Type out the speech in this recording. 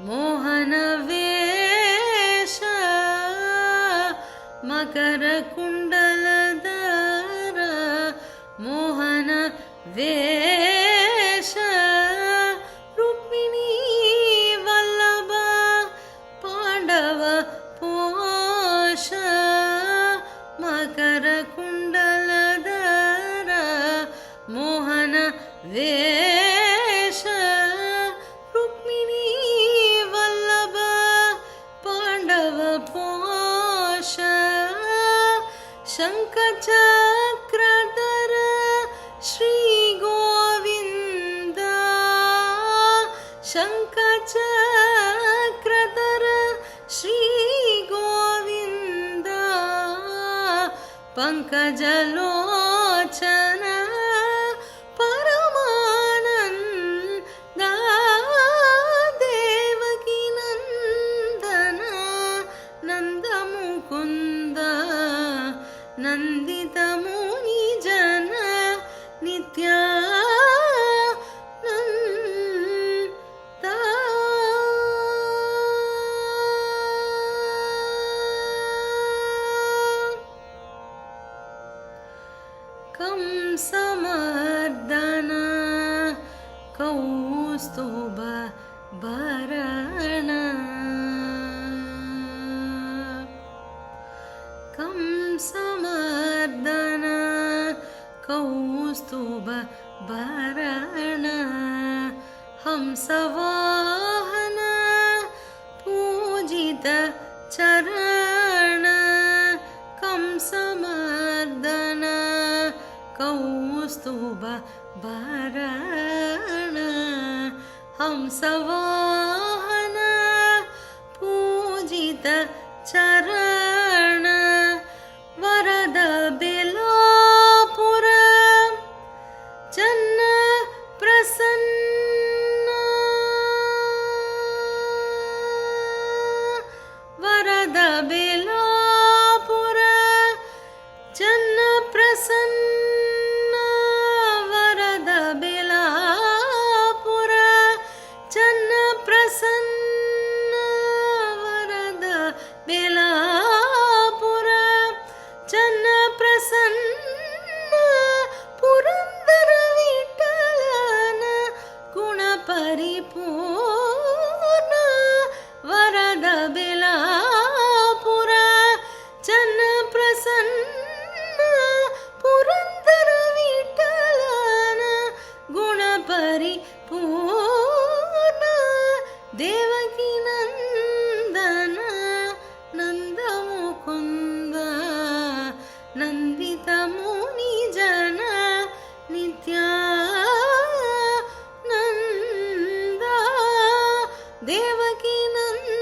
ಮೋಹನವೇಷ ಮಕರ ಕುಂಡಲಧರ ಮೋಹನವೇಷ ರುಕ್ಮಿಣೀ ವಲ್ಲಭ ಪಾಂಡವ ಪೋಷ ಮಕರ ಕುಂಡಲಧರ ಮೋಹನವೇಷ ರುಕ್ಮಿಣೀ ವಲ್ಲಭ ಪಾಂಡವ ಪೋಷ ಶಂಖಚಕ್ರಧರ ಶ್ರೀ ಗೋವಿಂದ ಶಂಖಚಕ್ರಧರ ಶ್ರೀ ಗೋವಿಂದ ಪಂಕಜಲೋಚನ ಪರಮಾನಂದ ದೇವಕಿ ನಂದನ ನಂದ ಮುಕುಂದ ನಂದಿತ ಮುನಿ ಜನ ನಿತ್ಯ ಕಂಸಮರ್ದನ ಕೌಸ್ತುಭ ಭರಣ ಕಂಸಮರ್ದನ ಕೌಸ್ತುಭ ಭರಣ ಹಂಸವಾಹನ ಪೂಜಿತ ಚರಣ ಕಂಸಮರ್ದನ ಕೌಸ್ತುಭ ಭರಣ ಹಂಸವಾಹನ ಪೂಜಿತ ಚರಣ ವರದ ಬೆಲಾಪುರ ಚನ್ನ ಪ್ರಸನ್ನ ವರದ ಬೆಲಾಪುರ ಚನ್ನ ಪ್ರಸನ್ನ ವರದ ಬೆಲಾಪುರ ಚನ್ನ ಪ್ರಸನ್ನ ವರದ ಬೆಲಾಪುರ ಚನ್ನ ಪ್ರಸನ್ನ ಪುರಂದರ ವಿಠಲನ ಗುಣ ಪರಿಪೂರ್ಣ ವರದ ಬೆಲಾಪುರ ಚನ್ನ ಪ್ರಸನ್ನ ಪುರಂದರ ವಿಠಲನ ಗುಣ ಪರಿಪೂರ್ಣ ದೇವಕಿ ನಂದನ ನಂದ ಮುಕುಂದ ನಂದಿತ ಮುನಿ ಜನ ನಿತ್ಯ ನಂದ ದೇವಕಿ ನಂದ